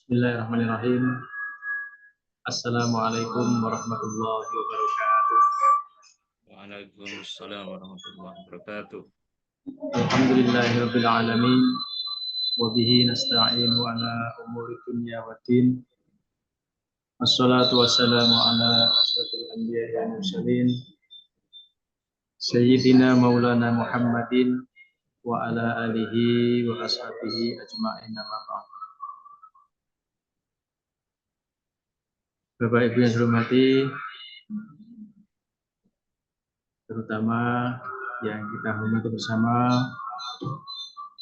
Bismillahirrahmanirrahim. Assalamualaikum warahmatullahi wabarakatuh. Waalaikumsalam warahmatullahi wabarakatuh. Alhamdulillahirabbil alamin wa bihi nasta'inu ala umuri dunya waddin. Wassalatu wassalamu ala asyrofil anbiya'i wal mursalin sayyidina maulana Muhammadin wa ala alihi wa ashabihi ajma'in amma ba'd. Bapak Ibu yang saya hormati, terutama yang kita hormati bersama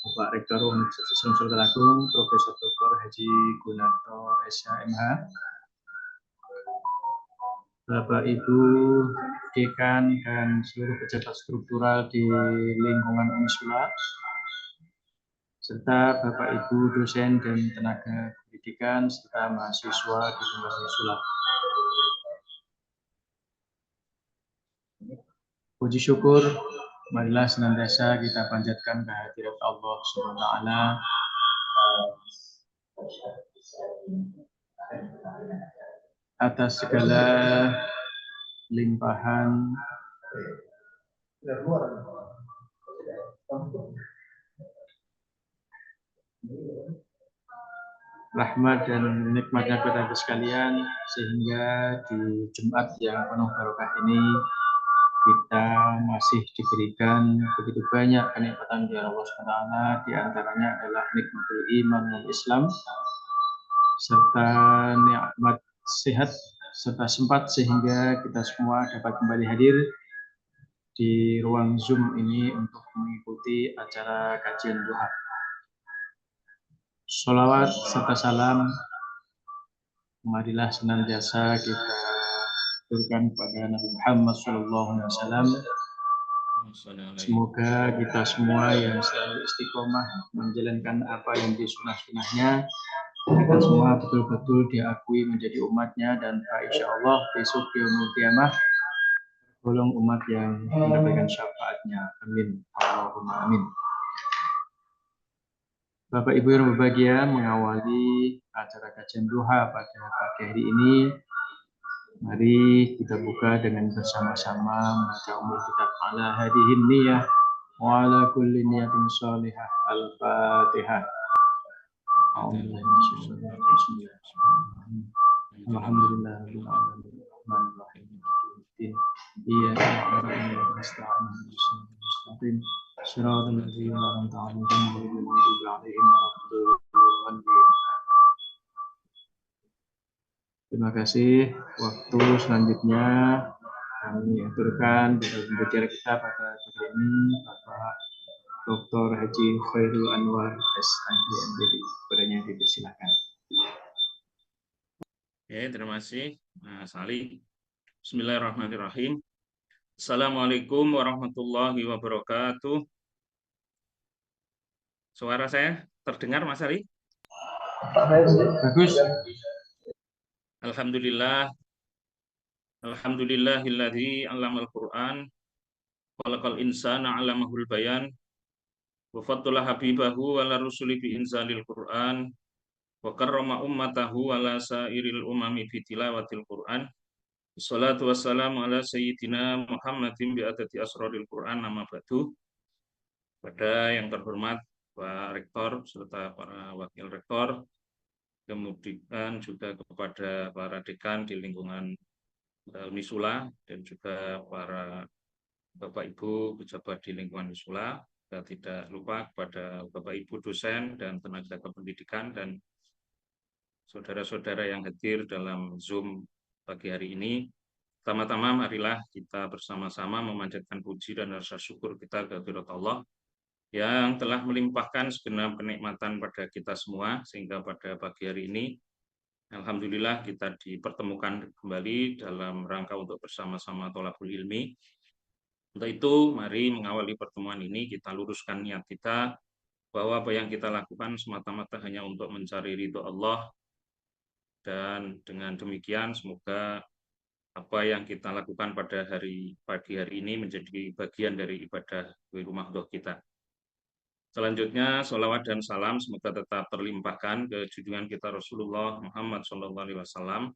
Bapak Rektor Universitas Islam Sultan Agung, Profesor Dr. Haji Gunarto SHMH, Bapak Ibu Dekan dan seluruh pejabat struktural di lingkungan Unisula, serta Bapak Ibu dosen dan tenaga pendidikan serta mahasiswa di lingkungan Unisula. Puji syukur, marilah senantiasa kita panjatkan kehadirat Allah SWT atas segala limpahan rahmat dan nikmatnya kepada sekalian, sehingga di Jumat yang penuh barokah ini kita masih diberikan begitu banyak kenikmatan dari Allah SWT. Di antaranya adalah nikmatul iman wal Islam, serta nikmat sehat serta sempat sehingga kita semua dapat kembali hadir di ruang Zoom ini untuk mengikuti acara kajian duha. Sholawat serta salam marilah senantiasa kita aturkan kepada Nabi Muhammad SAW. Semoga kita semua yang selalu istiqomah menjalankan apa yang disunah-sunahnya, kita semua betul-betul diakui menjadi umatnya, dan insya Allah besok di yaumul qiyamah golong umat yang mendapatkan syafaatnya. Amin. Allahumma amin. Bapak Ibu yang berbahagia, mengawali acara kajian duha pada pagi hari ini, mari kita buka dengan bersama-sama membaca umul kitab ala hadihin niyah wa ala kulli niyatin sholihah. Al-Fatihah. Alhamdulillahirabbil alamin. Rahmanir-rahim. Iyyaka na'budu wa nasta'in. Shiratal ladzina an'amta 'alaihim ghairil maghdubi 'alaihim waladdallin. Terima kasih. Waktu selanjutnya kami aturkan berbicara kita pada pagi ini Bapak Dr. Haji Khairul Anwar SID MPD. Kepadanya dipersilakan. Oke, terima kasih Mas Ali. Bismillahirrahmanirrahim. Assalamualaikum warahmatullahi wabarakatuh. Suara saya terdengar, Mas Ali? Bagus. Alhamdulillah. Alhamdulillahilladzi 'allamal Qur'an khalaqal insana 'allamahul bayan wa faddala habibahu ala rusuli bi inzalil Qur'an wa karrama ummatahu ala sairil umami bi tilawatil Qur'an. Wassalatu wassalamu ala sayyidina Muhammadin bi adati asraril Qur'an, nama ba'du. Pada yang terhormat Pak Rektor serta para wakil rektor, kemudian juga kepada para dekan di lingkungan Unisula dan juga para Bapak Ibu pejabat di lingkungan Unisula, dan tidak lupa kepada Bapak Ibu dosen dan tenaga kependidikan dan saudara-saudara yang hadir dalam Zoom pagi hari ini. Pertama-tama marilah kita bersama-sama memanjatkan puji dan rasa syukur kita kehadirat Allah yang telah melimpahkan segenap kenikmatan pada kita semua, sehingga pada pagi hari ini alhamdulillah kita dipertemukan kembali dalam rangka untuk bersama-sama thalabul ilmi. Untuk itu mari mengawali pertemuan ini kita luruskan niat kita bahwa apa yang kita lakukan semata-mata hanya untuk mencari ridho Allah, dan dengan demikian semoga apa yang kita lakukan pada pagi hari ini menjadi bagian dari ibadah Wiru Mahdoh kita. Selanjutnya, sholawat dan salam semoga tetap terlimpahkan ke junjungan kita Rasulullah Muhammad SAW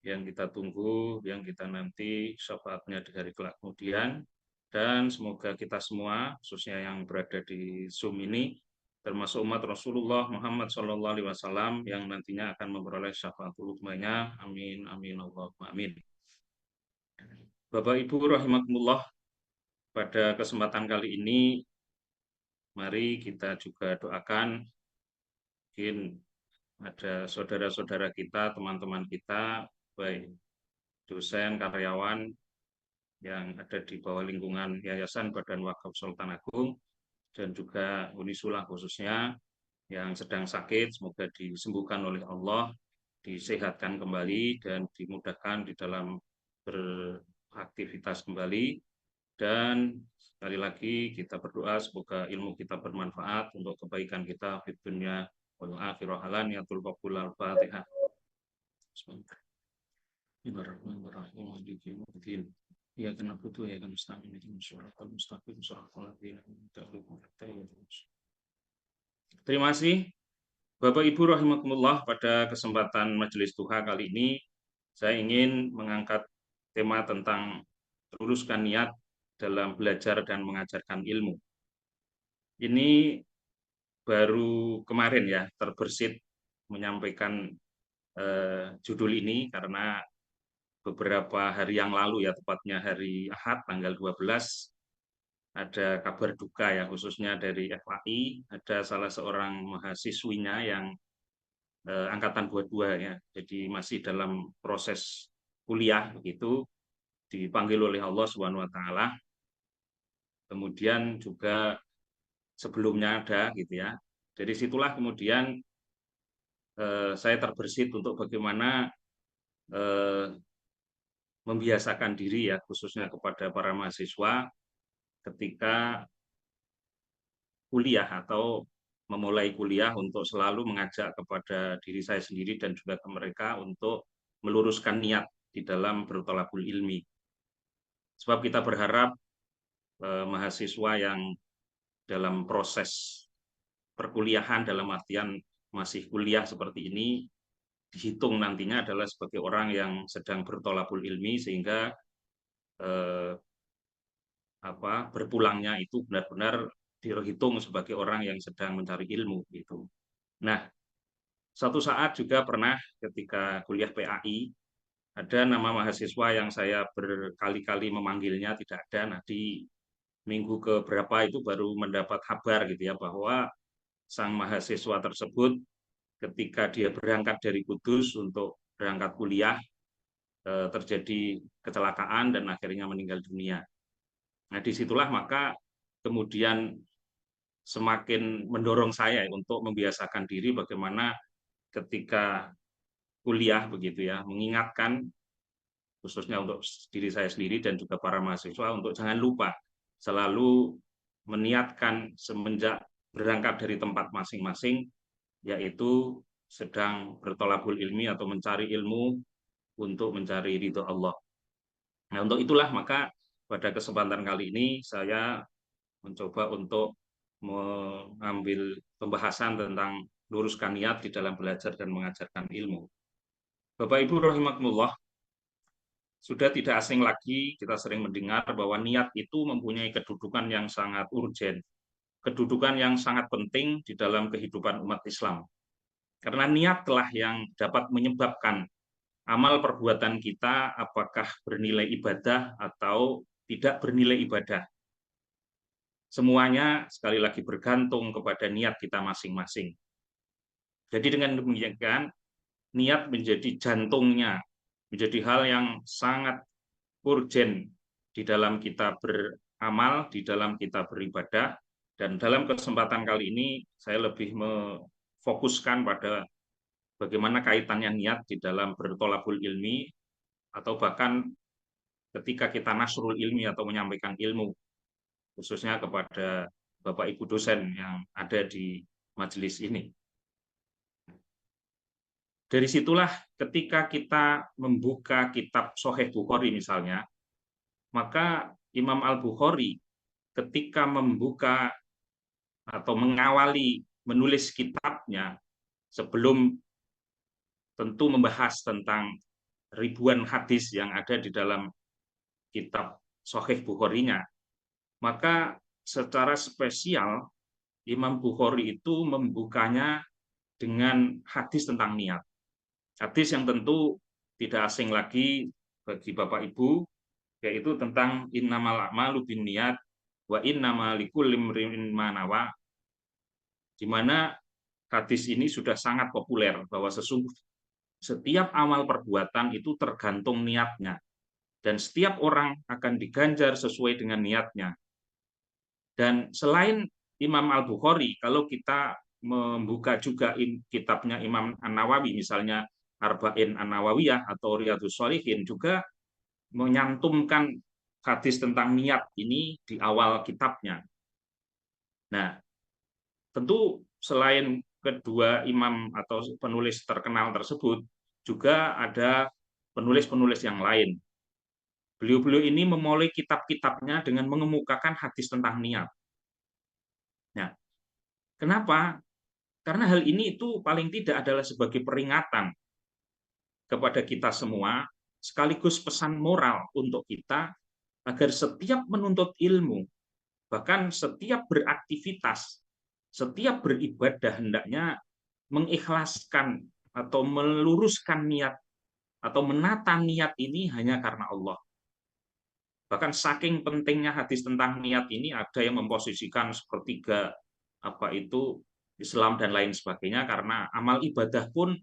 yang kita tunggu, yang kita nanti syafaatnya di hari kelak kemudian. Dan semoga kita semua, khususnya yang berada di Zoom ini, termasuk umat Rasulullah Muhammad SAW yang nantinya akan memperoleh syafaatul udzmanya. Amin, amin, Allahumma amin. Bapak Ibu rahimakumullah, pada kesempatan kali ini mari kita juga doakan, mungkin ada saudara-saudara kita, teman-teman kita, baik dosen, karyawan yang ada di bawah lingkungan Yayasan Badan Wakaf Sultan Agung, dan juga Unisula khususnya, yang sedang sakit, semoga disembuhkan oleh Allah, disehatkan kembali, dan dimudahkan di dalam beraktivitas kembali. Dan sekali lagi kita berdoa semoga ilmu kita bermanfaat untuk kebaikan kita di dunia wal akhirah. Alaniyatul qabul al-Fatihah. Bismillahirrahmanirrahim. Ya kena butuh ya kan mustaqim itu syaratul mustaqim syaratul ladzina Terima kasih Bapak Ibu rahimakumullah. Pada kesempatan majelis duha kali ini saya ingin mengangkat tema tentang luruskan niat dalam belajar dan mengajarkan ilmu. Ini baru kemarin ya terbersit menyampaikan judul ini karena beberapa hari yang lalu ya, tepatnya hari Ahad tanggal 12, ada kabar duka ya, khususnya dari FAI, ada salah seorang mahasiswinya yang angkatan 22 ya, jadi masih dalam proses kuliah begitu, dipanggil oleh Allah Subhanahu wa taala. Kemudian juga sebelumnya ada gitu ya. Dari situlah kemudian saya terbersit untuk bagaimana membiasakan diri ya, khususnya kepada para mahasiswa ketika kuliah atau memulai kuliah, untuk selalu mengajak kepada diri saya sendiri dan juga ke mereka untuk meluruskan niat di dalam berthalabul ilmi. Sebab kita berharap mahasiswa yang dalam proses perkuliahan, dalam artian masih kuliah seperti ini, dihitung nantinya adalah sebagai orang yang sedang berthalabul ilmi, sehingga berpulangnya itu benar-benar dihitung sebagai orang yang sedang mencari ilmu gitu. Nah, satu saat juga pernah ketika kuliah PAI, ada nama mahasiswa yang saya berkali-kali memanggilnya tidak ada. Nah, di minggu keberapa itu baru mendapat kabar gitu ya, bahwa sang mahasiswa tersebut ketika dia berangkat dari Kudus untuk berangkat kuliah, terjadi kecelakaan dan akhirnya meninggal dunia. Nah, disitulah maka kemudian semakin mendorong saya untuk membiasakan diri bagaimana ketika kuliah begitu ya, mengingatkan khususnya untuk diri saya sendiri dan juga para mahasiswa untuk jangan lupa selalu meniatkan semenjak berangkat dari tempat masing-masing, yaitu sedang berthalabul ilmi atau mencari ilmu untuk mencari ridho Allah. Nah, untuk itulah maka pada kesempatan kali ini saya mencoba untuk mengambil pembahasan tentang luruskan niat di dalam belajar dan mengajarkan ilmu. Bapak Ibu rahimakumullah, sudah tidak asing lagi kita sering mendengar bahwa niat itu mempunyai kedudukan yang sangat urgen, kedudukan yang sangat penting di dalam kehidupan umat Islam. Karena niatlah yang dapat menyebabkan amal perbuatan kita apakah bernilai ibadah atau tidak bernilai ibadah. Semuanya sekali lagi bergantung kepada niat kita masing-masing. Jadi dengan demikian, niat menjadi jantungnya, menjadi hal yang sangat urgen di dalam kita beramal, di dalam kita beribadah. Dan dalam kesempatan kali ini saya lebih memfokuskan pada bagaimana kaitannya niat di dalam berthalabul ilmi, atau bahkan ketika kita nasrul ilmi atau menyampaikan ilmu, khususnya kepada Bapak Ibu dosen yang ada di majelis ini. Dari situlah ketika kita membuka kitab Sahih Bukhari misalnya, maka Imam Al-Bukhari ketika membuka atau mengawali menulis kitabnya sebelum tentu membahas tentang ribuan hadis yang ada di dalam kitab Sahih Bukhari-nya, maka secara spesial Imam Bukhari itu membukanya dengan hadis tentang niat. Hadis yang tentu tidak asing lagi bagi Bapak Ibu, yaitu tentang innamal a'malu binniyat wa innamal likulli imrin ma nawa, di mana hadis ini sudah sangat populer bahwa sesungguhnya setiap amal perbuatan itu tergantung niatnya dan setiap orang akan diganjar sesuai dengan niatnya. Dan selain Imam Al-Bukhari, kalau kita membuka juga kitabnya Imam An-Nawawi, misalnya Arba'in An-Nawawiyah atau Riyadhus Shalihin, juga menyantumkan hadis tentang niat ini di awal kitabnya. Nah, tentu selain kedua imam atau penulis terkenal tersebut, juga ada penulis-penulis yang lain. Beliau-beliau ini memulai kitab-kitabnya dengan mengemukakan hadis tentang niat. Nah, kenapa? Karena hal ini itu paling tidak adalah sebagai peringatan kepada kita semua, sekaligus pesan moral untuk kita agar setiap menuntut ilmu, bahkan setiap beraktivitas, setiap beribadah hendaknya mengikhlaskan atau meluruskan niat atau menata niat ini hanya karena Allah. Bahkan saking pentingnya hadis tentang niat ini, ada yang memposisikan sepertiga apa itu Islam dan lain sebagainya, karena amal ibadah pun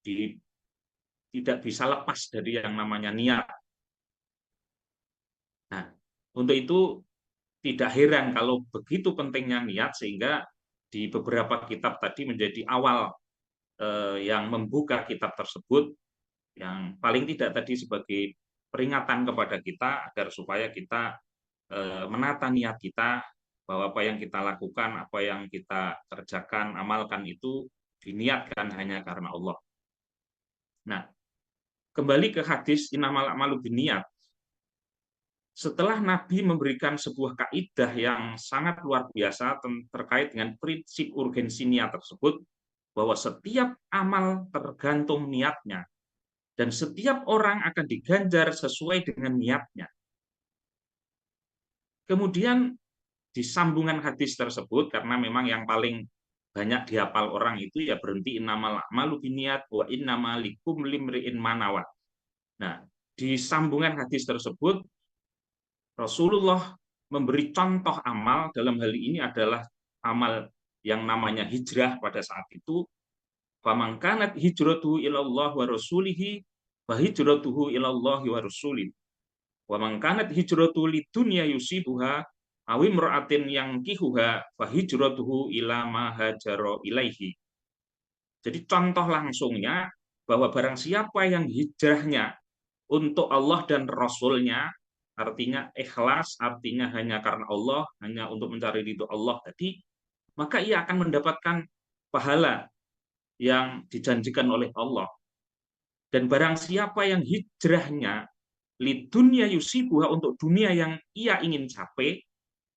tidak bisa lepas dari yang namanya niat. Nah, untuk itu tidak heran kalau begitu pentingnya niat sehingga di beberapa kitab tadi menjadi awal yang membuka kitab tersebut, yang paling tidak tadi sebagai peringatan kepada kita agar supaya kita menata niat kita, bahwa apa yang kita lakukan, apa yang kita kerjakan, amalkan itu diniatkan hanya karena Allah. Nah, kembali ke hadis innamal a'malu binniyat. Setelah Nabi memberikan sebuah kaidah yang sangat luar biasa terkait dengan prinsip urgensi niat tersebut, bahwa setiap amal tergantung niatnya, dan setiap orang akan diganjar sesuai dengan niatnya. Kemudian di sambungan hadis tersebut, karena memang yang paling banyak dihafal orang itu ya berhenti innamal a'malu binniyat wa innamal likulli imri'in ma nawa. Nah, di sambungan hadis tersebut Rasulullah memberi contoh amal, dalam hal ini adalah amal yang namanya hijrah pada saat itu. Faman kanat hijratuhu ilallah wa rasulihi fa hijratuhu ilallahi wa rasulih. Wa man kanat hijratuhu lidunya yusibuha aw imra'atin yankihuha fa hijratuhu ila ma hajara ilaihi. Jadi contoh langsungnya bahwa barang siapa yang hijrahnya untuk Allah dan Rasul-Nya, artinya ikhlas, artinya hanya karena Allah, hanya untuk mencari ridho Allah tadi, maka ia akan mendapatkan pahala yang dijanjikan oleh Allah. Dan barang siapa yang hijrahnya lidunya yusibuha, untuk dunia yang ia ingin capai,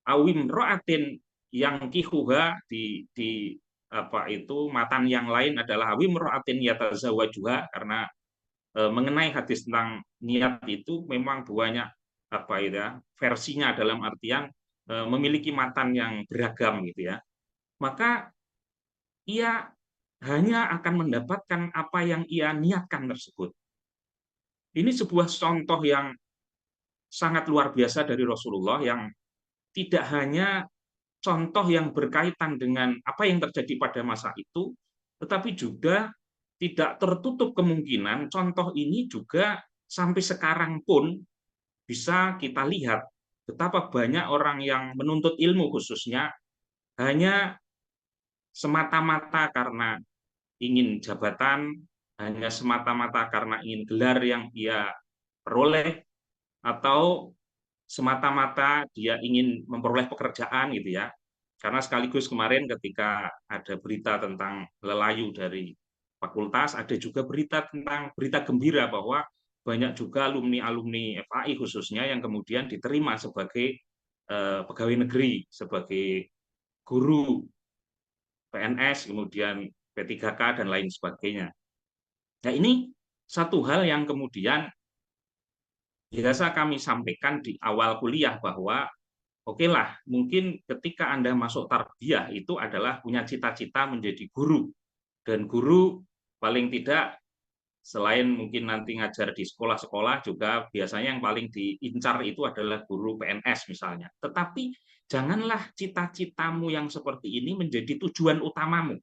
awim ro'atin yang kihuha, di apa itu matan yang lain adalah awim ro'atin yatazawajuha, karena mengenai hadis tentang niat itu memang banyak apa ya versinya, dalam artian memiliki matan yang beragam gitu ya. Maka ia hanya akan mendapatkan apa yang ia niatkan tersebut. Ini sebuah contoh yang sangat luar biasa dari Rasulullah, yang tidak hanya contoh yang berkaitan dengan apa yang terjadi pada masa itu, tetapi juga tidak tertutup kemungkinan contoh ini juga sampai sekarang pun bisa kita lihat betapa banyak orang yang menuntut ilmu khususnya hanya semata-mata karena ingin jabatan, hanya semata-mata karena ingin gelar yang ia peroleh, atau semata-mata dia ingin memperoleh pekerjaan gitu ya. Karena sekaligus kemarin ketika ada berita tentang lelayu dari fakultas, ada juga berita gembira bahwa banyak juga alumni-alumni FAI khususnya yang kemudian diterima sebagai pegawai negeri, sebagai guru PNS, kemudian P3K, dan lain sebagainya. Nah, ini satu hal yang kemudian biasa kami sampaikan di awal kuliah bahwa oke lah, mungkin ketika Anda masuk tarbiyah itu adalah punya cita-cita menjadi guru. Dan guru paling tidak selain mungkin nanti ngajar di sekolah-sekolah juga biasanya yang paling diincar itu adalah guru PNS misalnya. Tetapi janganlah cita-citamu yang seperti ini menjadi tujuan utamamu.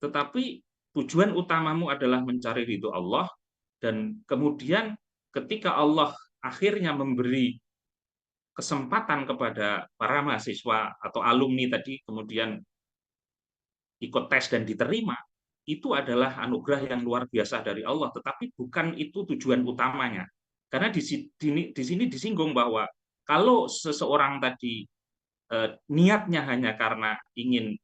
Tetapi tujuan utamamu adalah mencari ridho Allah, dan kemudian ketika Allah akhirnya memberi kesempatan kepada para mahasiswa atau alumni tadi kemudian ikut tes dan diterima, itu adalah anugerah yang luar biasa dari Allah, tetapi bukan itu tujuan utamanya. Karena di sini disinggung bahwa kalau seseorang tadi niatnya hanya karena ingin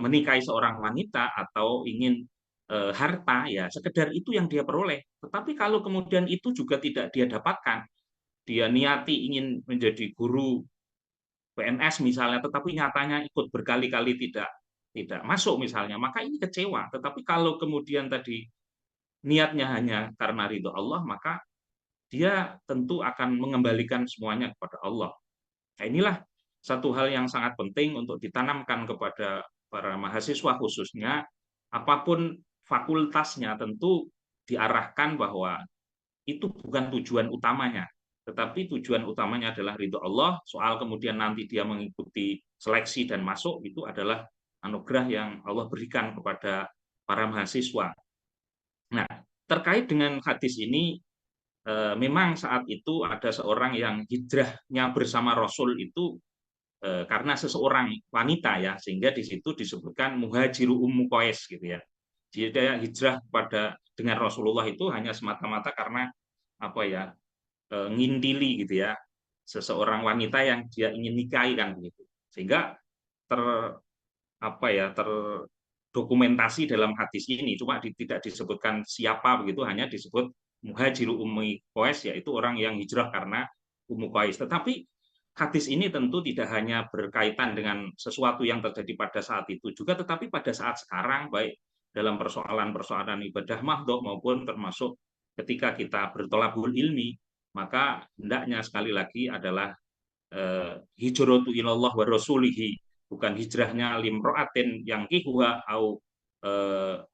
menikahi seorang wanita atau ingin harta, ya sekedar itu yang dia peroleh. Tetapi kalau kemudian itu juga tidak dia dapatkan, dia niati ingin menjadi guru PNS misalnya, tetapi nyatanya ikut berkali-kali tidak masuk misalnya, maka ini kecewa. Tetapi kalau kemudian tadi niatnya hanya karena ridho Allah, maka dia tentu akan mengembalikan semuanya kepada Allah. Nah, inilah satu hal yang sangat penting untuk ditanamkan kepada para mahasiswa khususnya, apapun fakultasnya tentu diarahkan bahwa itu bukan tujuan utamanya, tetapi tujuan utamanya adalah ridho Allah. Soal kemudian nanti dia mengikuti seleksi dan masuk, itu adalah anugerah yang Allah berikan kepada para mahasiswa. Nah, terkait dengan hadis ini, memang saat itu ada seorang yang hijrahnya bersama Rasul itu karena seseorang wanita, ya, sehingga di situ disebutkan muhajiru ummu qais gitu ya. Dia hijrah dengan Rasulullah itu hanya semata-mata karena apa ya, ngintili gitu ya, seseorang wanita yang dia ingin nikahi kan begitu, sehingga ter apa ya terdokumentasi dalam hadis ini, cuma tidak disebutkan siapa begitu, hanya disebut muhajiru ummi qais, yaitu orang yang hijrah karena ummu qais. Tetapi hadis ini tentu tidak hanya berkaitan dengan sesuatu yang terjadi pada saat itu juga, tetapi pada saat sekarang, baik dalam persoalan-persoalan ibadah mahdhah maupun termasuk ketika kita bertolabul ilmi, maka hendaknya sekali lagi adalah hijratu ilallah wa rasulihi, bukan hijrahnya limroatin yang kihuha au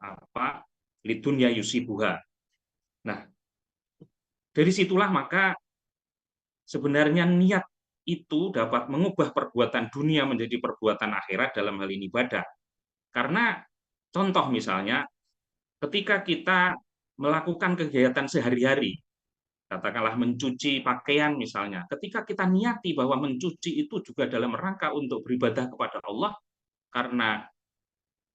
apa lidunya yusibuha. Nah, dari situlah maka sebenarnya niat itu dapat mengubah perbuatan dunia menjadi perbuatan akhirat dalam hal ini ibadah. Karena contoh misalnya ketika kita melakukan kegiatan sehari-hari, katakanlah mencuci pakaian misalnya, ketika kita niati bahwa mencuci itu juga dalam rangka untuk beribadah kepada Allah, karena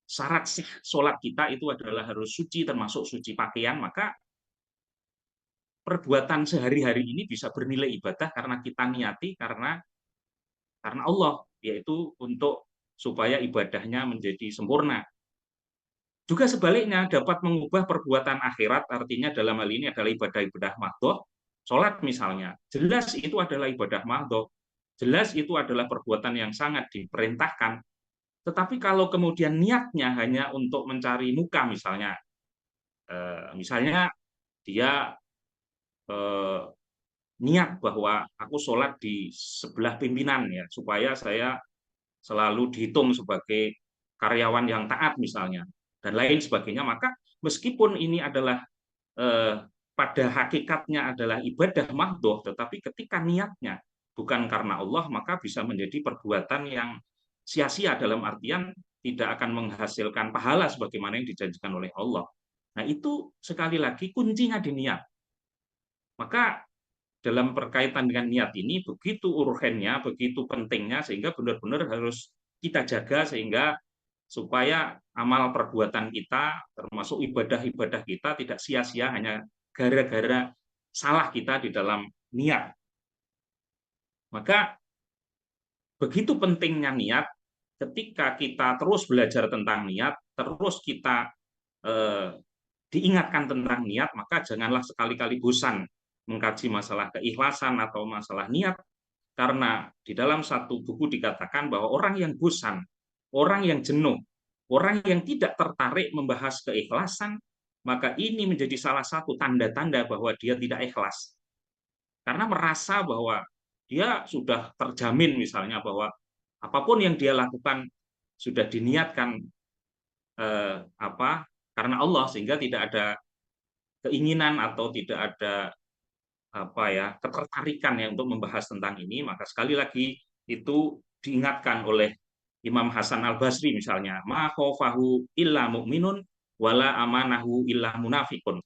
syarat sholat kita itu adalah harus suci, termasuk suci pakaian, maka perbuatan sehari-hari ini bisa bernilai ibadah karena kita niati karena Allah, yaitu untuk supaya ibadahnya menjadi sempurna. Juga sebaliknya dapat mengubah perbuatan akhirat, artinya dalam hal ini adalah ibadah-ibadah mahdhah, sholat misalnya, jelas itu adalah ibadah mahdhah, jelas itu adalah perbuatan yang sangat diperintahkan. Tetapi kalau kemudian niatnya hanya untuk mencari muka misalnya, misalnya dia niat bahwa aku sholat di sebelah pimpinan ya, supaya saya selalu dihitung sebagai karyawan yang taat misalnya, dan lain sebagainya, maka meskipun ini adalah pada hakikatnya adalah ibadah mahdhah, tetapi ketika niatnya bukan karena Allah, maka bisa menjadi perbuatan yang sia-sia, dalam artian tidak akan menghasilkan pahala sebagaimana yang dijanjikan oleh Allah. Nah, itu sekali lagi kuncinya di niat. Maka dalam berkaitan dengan niat ini begitu urgennya, begitu pentingnya, sehingga benar-benar harus kita jaga sehingga supaya amal perbuatan kita, termasuk ibadah-ibadah kita, tidak sia-sia hanya gara-gara salah kita di dalam niat. Maka begitu pentingnya niat, ketika kita terus belajar tentang niat, terus kita diingatkan tentang niat, maka janganlah sekali-kali bosan mengkaji masalah keikhlasan atau masalah niat, Karena di dalam satu buku dikatakan bahwa orang yang bosan, orang yang jenuh, orang yang tidak tertarik membahas keikhlasan, maka ini menjadi salah satu tanda-tanda bahwa dia tidak ikhlas. Karena merasa bahwa dia sudah terjamin misalnya bahwa apapun yang dia lakukan sudah diniatkan karena Allah, sehingga tidak ada keinginan atau tidak ada ketertarikan ya untuk membahas tentang ini. Maka sekali lagi itu diingatkan oleh Imam Hasan Al Basri misalnya, ma khofahu illa mu'minun wala amanahu illa munafikun.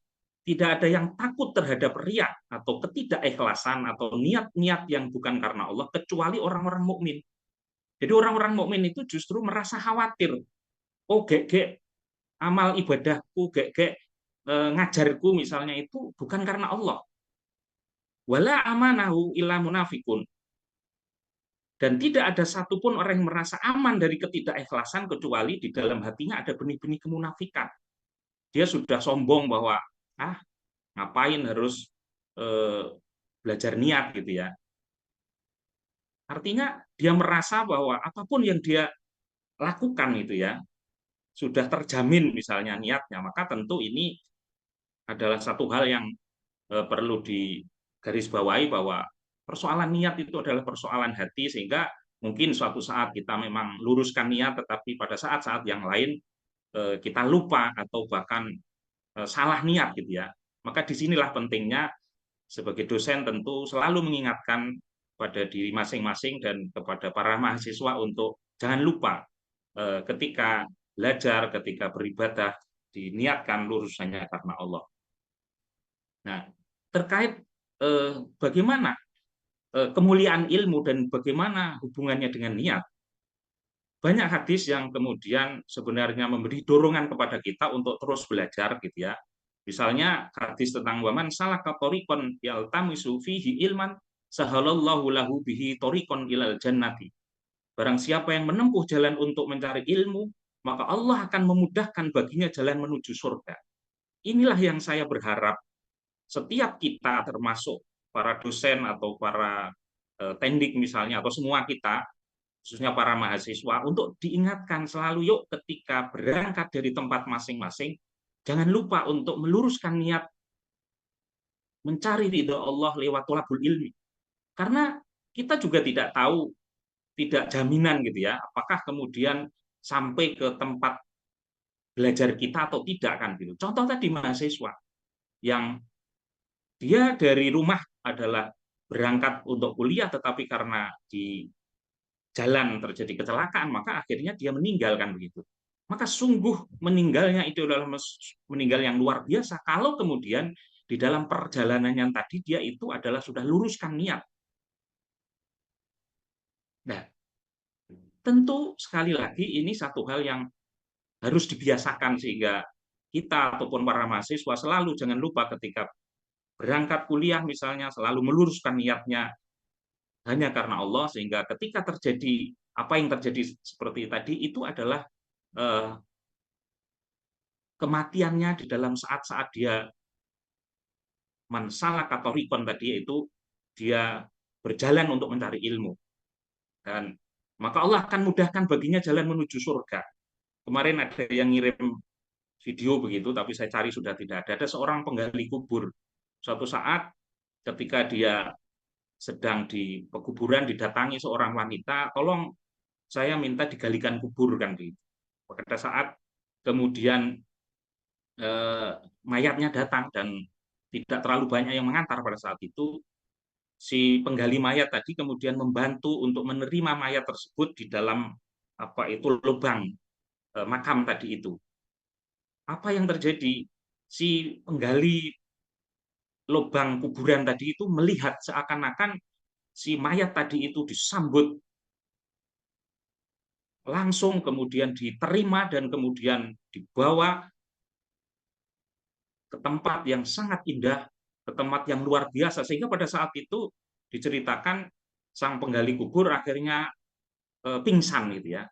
Tidak ada yang takut terhadap riya atau ketidakikhlasan atau niat-niat yang bukan karena Allah kecuali orang-orang mukmin. Jadi orang-orang mukmin itu justru merasa khawatir. Oh, gek amal ibadahku, gek ngajarku misalnya itu bukan karena Allah. Wala amanahu illa munafikun. Dan tidak ada satupun orang yang merasa aman dari ketidakikhlasan kecuali di dalam hatinya ada benih-benih kemunafikan. Dia sudah sombong bahwa ngapain harus belajar niat gitu ya. Artinya dia merasa bahwa apapun yang dia lakukan itu ya sudah terjamin misalnya niatnya, maka tentu ini adalah satu hal yang perlu digarisbawahi bahwa persoalan niat itu adalah persoalan hati, sehingga mungkin suatu saat kita memang luruskan niat, tetapi pada saat-saat yang lain kita lupa atau bahkan salah niat gitu ya. Maka disinilah pentingnya sebagai dosen tentu selalu mengingatkan pada diri masing-masing dan kepada para mahasiswa untuk jangan lupa ketika belajar, ketika beribadah, diniatkan lurus hanya karena Allah. Nah, terkait bagaimana kemuliaan ilmu dan bagaimana hubungannya dengan niat, banyak hadis yang kemudian sebenarnya memberi dorongan kepada kita untuk terus belajar gitu ya. Misalnya hadis tentang waman salaka tariqan yaltamisu fihi ilman sahalallahu lahu bihi tariqan ilal jannati. Barang siapa yang menempuh jalan untuk mencari ilmu, maka Allah akan memudahkan baginya jalan menuju surga. Inilah yang saya berharap setiap kita, termasuk para dosen atau para tendik misalnya, atau semua kita, khususnya para mahasiswa, untuk diingatkan selalu, yuk ketika berangkat dari tempat masing-masing, jangan lupa untuk meluruskan niat mencari ridho Allah lewat thalabul ilmi. Karena kita juga tidak tahu, tidak jaminan gitu ya, apakah kemudian sampai ke tempat belajar kita atau tidak kan gitu. Contoh tadi mahasiswa yang dia dari rumah adalah berangkat untuk kuliah, tetapi karena di jalan terjadi kecelakaan, maka akhirnya dia meninggalkan begitu. Maka sungguh meninggalnya itu adalah meninggal yang luar biasa kalau kemudian di dalam perjalanan yang tadi dia itu adalah sudah luruskan niat. Nah, tentu sekali lagi ini satu hal yang harus dibiasakan sehingga kita ataupun para mahasiswa selalu jangan lupa ketika berangkat kuliah misalnya selalu meluruskan niatnya hanya karena Allah, sehingga ketika terjadi apa yang terjadi seperti tadi itu adalah kematiannya di dalam saat-saat dia mansalaka tariqan tadi, yaitu dia berjalan untuk mencari ilmu, dan maka Allah akan mudahkan baginya jalan menuju surga. Kemarin ada yang ngirim video begitu, tapi saya cari sudah tidak ada. Ada seorang penggali kubur. Suatu saat ketika dia sedang di pekuburan didatangi seorang wanita, tolong saya minta digalikan kubur kan gitu. Pada saat kemudian mayatnya datang dan tidak terlalu banyak yang mengantar pada saat itu, si penggali mayat tadi kemudian membantu untuk menerima mayat tersebut di dalam lubang makam tadi itu. Apa yang terjadi? Si penggali lubang kuburan tadi itu melihat seakan-akan si mayat tadi itu disambut langsung, kemudian diterima dan kemudian dibawa ke tempat yang sangat indah, ke tempat yang luar biasa, sehingga pada saat itu diceritakan sang penggali kubur akhirnya pingsan gitu ya.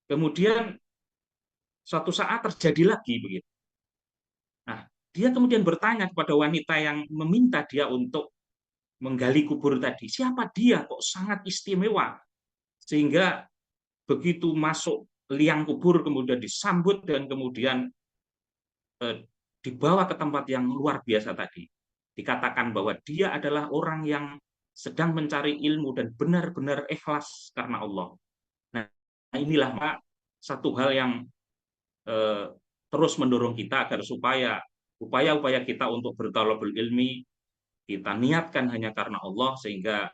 Kemudian suatu saat terjadi lagi begitu. Nah, dia kemudian bertanya kepada wanita yang meminta dia untuk menggali kubur tadi. Siapa dia kok sangat istimewa sehingga begitu masuk liang kubur kemudian disambut dan kemudian dibawa ke tempat yang luar biasa tadi. Dikatakan bahwa dia adalah orang yang sedang mencari ilmu dan benar-benar ikhlas karena Allah. Nah, inilah Pak, satu hal yang terus mendorong kita agar supaya upaya-upaya kita untuk bertalabul ilmi kita niatkan hanya karena Allah, sehingga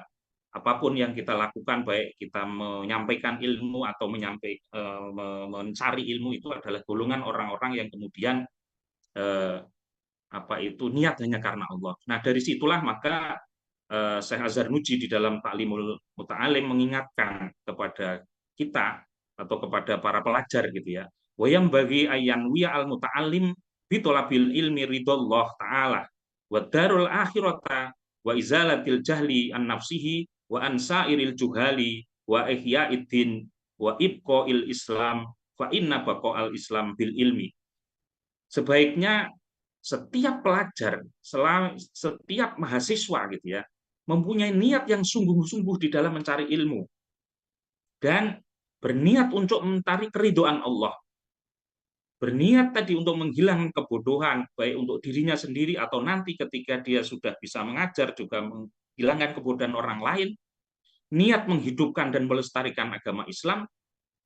apapun yang kita lakukan, baik kita menyampaikan ilmu atau mencari ilmu, itu adalah golongan orang-orang yang kemudian niat hanya karena Allah. Nah, dari situlah maka Syekh Azhar Nuji di dalam Ta'limul Muta'alim mengingatkan kepada kita atau kepada para pelajar gitu ya. Wayam bagi ayan wiya al muta'alim bitolabil ilmi ridallah ta'ala wa darul akhirata wa izalatil jahli an nafsihi wa ansairil juhali wa ihyaiddin wa ibqa'il islam fa inna baqa'al islam bil ilmi. Sebaiknya setiap pelajar, setiap mahasiswa gitu ya, mempunyai niat yang sungguh-sungguh di dalam mencari ilmu dan berniat untuk mencari keridhaan Allah. Berniat tadi untuk menghilangkan kebodohan, baik untuk dirinya sendiri atau nanti ketika dia sudah bisa mengajar juga menghilangkan kebodohan orang lain. Niat menghidupkan dan melestarikan agama Islam,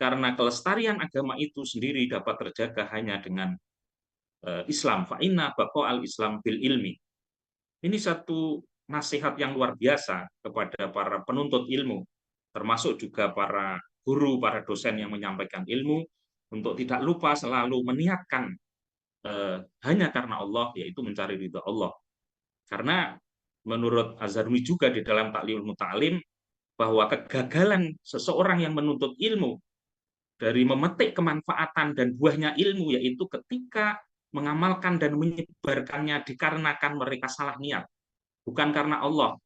karena kelestarian agama itu sendiri dapat terjaga hanya dengan Islam. Fa inna baqa'al Islam bil ilmi. Ini satu nasihat yang luar biasa kepada para penuntut ilmu, termasuk juga para guru, para dosen yang menyampaikan ilmu, untuk tidak lupa selalu meniatkan hanya karena Allah, yaitu mencari ridha Allah. Karena menurut Azharmi juga di dalam Ta'limul Muta'alim, bahwa kegagalan seseorang yang menuntut ilmu dari memetik kemanfaatan dan buahnya ilmu, yaitu ketika mengamalkan dan menyebarkannya dikarenakan mereka salah niat. Bukan karena Allah,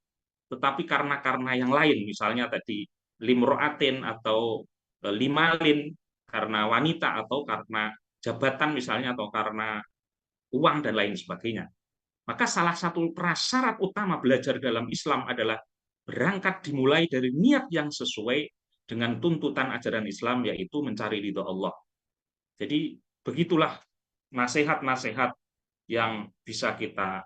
tetapi karena yang lain, misalnya tadi limroatin atau limalin, karena wanita, atau karena jabatan misalnya, atau karena uang dan lain sebagainya. Maka salah satu prasyarat utama belajar dalam Islam adalah berangkat dimulai dari niat yang sesuai dengan tuntutan ajaran Islam, yaitu mencari ridho Allah. Jadi begitulah nasihat-nasihat yang bisa kita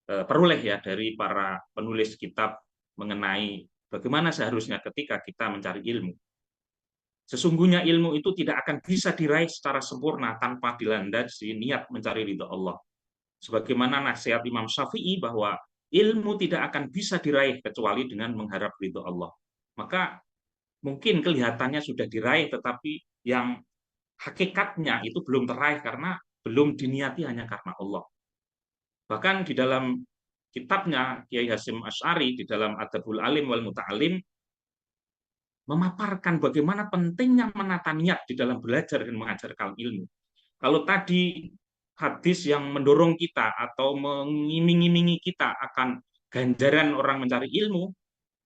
peroleh ya dari para penulis kitab mengenai bagaimana seharusnya ketika kita mencari ilmu. Sesungguhnya ilmu itu tidak akan bisa diraih secara sempurna tanpa dilandasi niat mencari ridho Allah. Sebagaimana nasihat Imam Syafi'i bahwa ilmu tidak akan bisa diraih kecuali dengan mengharap ridho Allah. Maka mungkin kelihatannya sudah diraih, tetapi yang hakikatnya itu belum teraih karena belum diniati hanya karena Allah. Bahkan di dalam kitabnya Kiai Hasyim Asy'ari di dalam Adabul Alim wal Muta'alim memaparkan bagaimana pentingnya menata niat di dalam belajar dan mengajarkan ilmu. Kalau tadi hadis yang mendorong kita atau mengiming-imingi kita akan ganjaran orang mencari ilmu,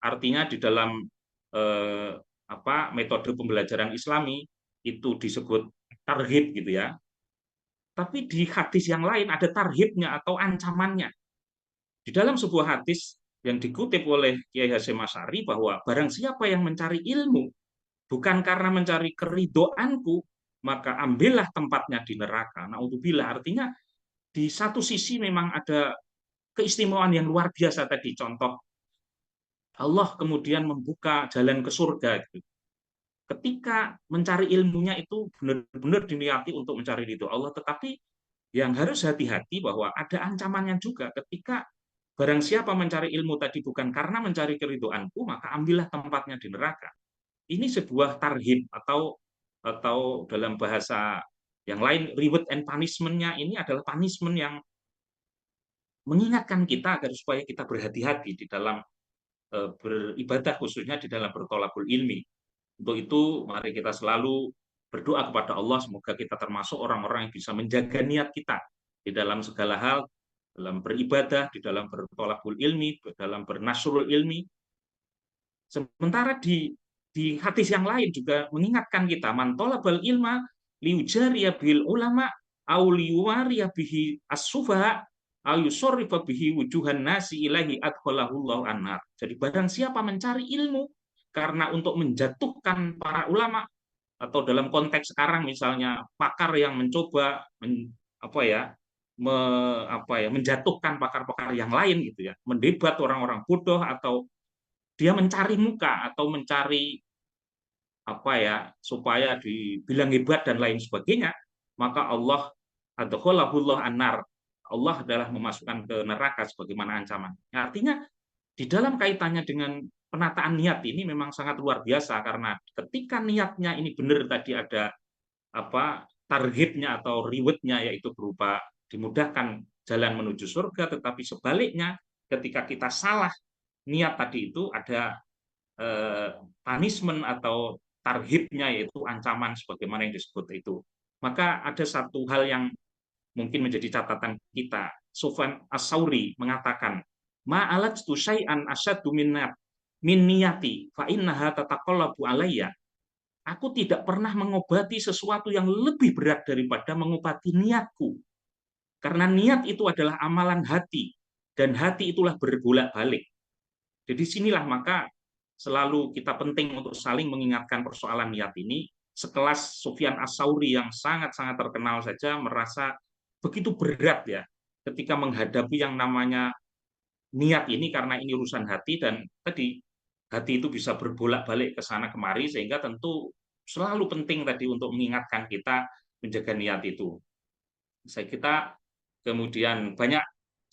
artinya di dalam metode pembelajaran Islami itu disebut tarhib gitu ya. Tapi di hadis yang lain ada tarhibnya atau ancamannya. Di dalam sebuah hadis yang dikutip oleh Kiai Hasyim Asy'ari bahwa barang siapa yang mencari ilmu bukan karena mencari keridhoanku, maka ambillah tempatnya di neraka. Naudzubillah, artinya di satu sisi memang ada keistimewaan yang luar biasa tadi, contoh Allah kemudian membuka jalan ke surga. Ketika mencari ilmunya itu benar-benar diniati untuk mencari ridho Allah, tetapi yang harus hati-hati bahwa ada ancamannya juga ketika barang siapa mencari ilmu tadi bukan karena mencari keridhoanku, maka ambillah tempatnya di neraka. Ini sebuah tarhib atau dalam bahasa yang lain reward and punishment-nya ini adalah punishment yang mengingatkan kita agar supaya kita berhati-hati di dalam beribadah, khususnya di dalam bertolabul ilmi. Untuk itu mari kita selalu berdoa kepada Allah semoga kita termasuk orang-orang yang bisa menjaga niat kita di dalam segala hal, dalam beribadah, di dalam bertolabul ilmi, dalam bernasrul ilmi. Sementara di hadis yang lain juga mengingatkan kita man talabal ilma liujariya bil ulama au liwariya bihi as-sufaha ayusorifa bihi wujuhan nasi ilahi adkhalahullahu annar. Jadi barang siapa mencari ilmu karena untuk menjatuhkan para ulama, atau dalam konteks sekarang misalnya pakar yang mencoba apa ya, menjatuhkan pakar-pakar yang lain gitu ya, mendebat orang-orang bodoh, atau dia mencari muka atau mencari apa ya supaya dibilang hebat dan lain sebagainya, maka Allah adkhalahullah annar, Allah adalah memasukkan ke neraka sebagaimana ancaman. Artinya di dalam kaitannya dengan penataan niat ini memang sangat luar biasa, karena ketika niatnya ini benar, tadi ada apa targetnya atau rewardnya, yaitu berupa dimudahkan jalan menuju surga, tetapi sebaliknya ketika kita salah niat tadi itu ada punishment atau targetnya, yaitu ancaman sebagaimana yang disebut itu. Maka ada satu hal yang mungkin menjadi catatan kita. Sufyan As-Sauri mengatakan, ma'alajtu syai'an asyaddu min niyati fa innaha tataqallabu alayya. Aku tidak pernah mengobati sesuatu yang lebih berat daripada mengobati niatku. Karena niat itu adalah amalan hati, dan hati itulah berbolak-balik. Jadi sinilah maka selalu kita penting untuk saling mengingatkan persoalan niat ini. Sekelas Sufyan As-Sauri yang sangat-sangat terkenal saja merasa begitu berat ya ketika menghadapi yang namanya niat ini, karena ini urusan hati, dan tadi hati itu bisa berbolak-balik ke sana kemari, sehingga tentu selalu penting tadi untuk mengingatkan kita menjaga niat itu. Saya kita kemudian banyak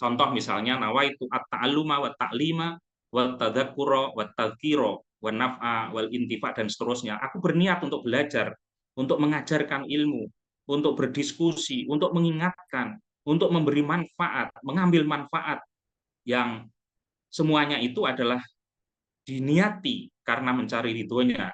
contoh, misalnya nawaitu at-ta'alluma wa ta'lima wa tadzakura wa tadzkira wa naf'a wal intifa dan seterusnya. Aku berniat untuk belajar, untuk mengajarkan ilmu, untuk berdiskusi, untuk mengingatkan, untuk memberi manfaat, mengambil manfaat, yang semuanya itu adalah diniati karena mencari ridhonya,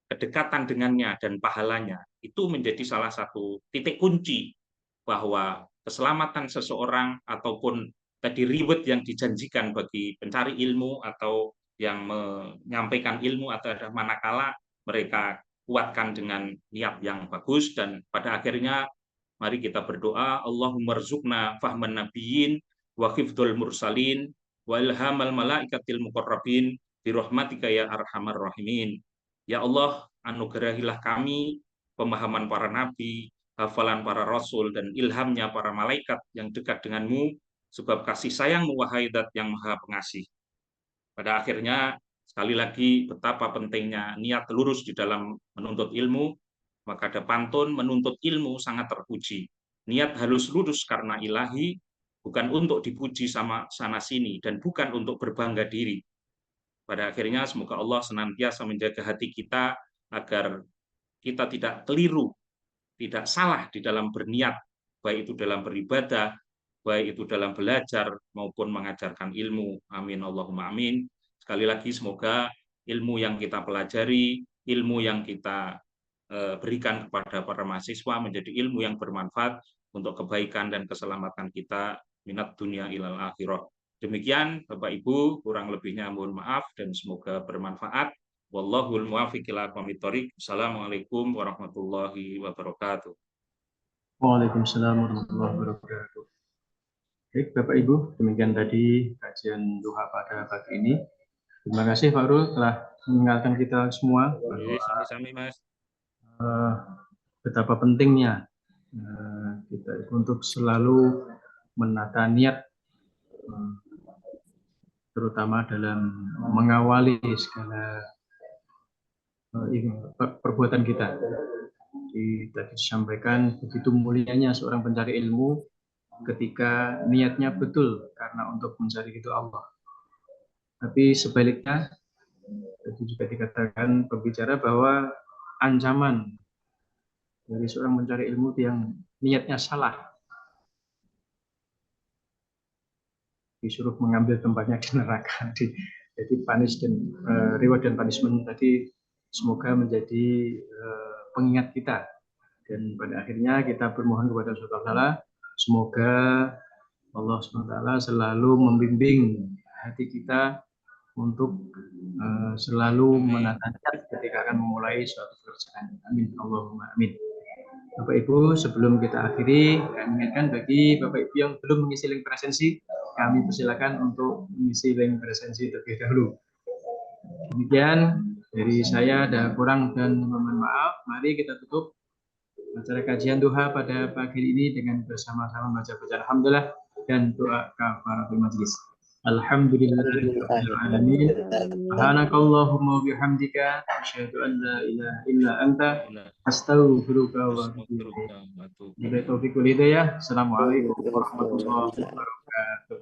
kedekatan dengannya dan pahalanya. Itu menjadi salah satu titik kunci bahwa keselamatan seseorang ataupun tadi reward yang dijanjikan bagi pencari ilmu atau yang menyampaikan ilmu, atau manakala mereka kuatkan dengan niat yang bagus. Dan pada akhirnya mari kita berdoa, Allahumma rzuqna fahman nabiyyin wa hifdzul mursalin wa ilhamal malaikatil muqarrabin bi rahmatika ya arhamar rahimin. Ya Allah, anugerahilah kami pemahaman para nabi, hafalan para rasul, dan ilhamnya para malaikat yang dekat denganmu, sebab kasih sayangmu wahai Dat yang maha pengasih. Pada akhirnya, sekali lagi betapa pentingnya niat lurus di dalam menuntut ilmu. Maka ada pantun, menuntut ilmu sangat terpuji. Niat halus lurus karena ilahi, bukan untuk dipuji sama sana-sini, dan bukan untuk berbangga diri. Pada akhirnya semoga Allah senantiasa menjaga hati kita agar kita tidak keliru, tidak salah di dalam berniat, baik itu dalam beribadah, baik itu dalam belajar maupun mengajarkan ilmu. Amin Allahumma amin. Sekali lagi semoga ilmu yang kita pelajari, ilmu yang kita berikan kepada para mahasiswa menjadi ilmu yang bermanfaat untuk kebaikan dan keselamatan kita minat dunia ilal akhirah. Demikian Bapak Ibu, kurang lebihnya mohon maaf dan semoga bermanfaat. Wallahul muwaffiq ila aqwamit thoriq. Assalamualaikum warahmatullahi wabarakatuh. Waalaikumsalam warahmatullahi wabarakatuh. Baik, Bapak Ibu, demikian tadi kajian duha pada pagi ini. Terima kasih Pak Rul telah mengingatkan kita semua bahwa Sami-sami Mas. betapa pentingnya kita untuk selalu menata niat, terutama dalam mengawali segala perbuatan kita. Tadi disampaikan begitu mulianya seorang pencari ilmu ketika niatnya betul karena untuk mencari itu Allah. Tapi sebaliknya, tadi juga dikatakan berbicara bahwa ancaman dari seorang mencari ilmu yang niatnya salah, disuruh mengambil tempatnya di neraka. Jadi punish dan reward dan punishment tadi semoga menjadi pengingat kita, dan pada akhirnya kita bermohon kepada Allah Taala semoga Allah SWT selalu membimbing hati kita untuk selalu menata niat ketika akan memulai suatu pekerjaan. Amin Allahumma amin. Bapak Ibu, sebelum kita akhiri, kami ingatkan bagi Bapak Ibu yang belum mengisi link presensi, kami persilakan untuk mengisi link presensi terlebih dahulu. Demikian dari saya, ada kurang dan mohon maaf. Mari kita tutup acara kajian duha pada pagi ini dengan bersama-sama membaca bacaan alhamdulillah dan doa kafaratul majlis. Alhamdulillahirabbil alamin. Subhanakallahumma wa bihamdika asyhadu an la ilaha illa anta astaghfiruka wa atubu ilaik. Wabillahi taufiq wal hidayah. Assalamualaikum warahmatullahi wabarakatuh.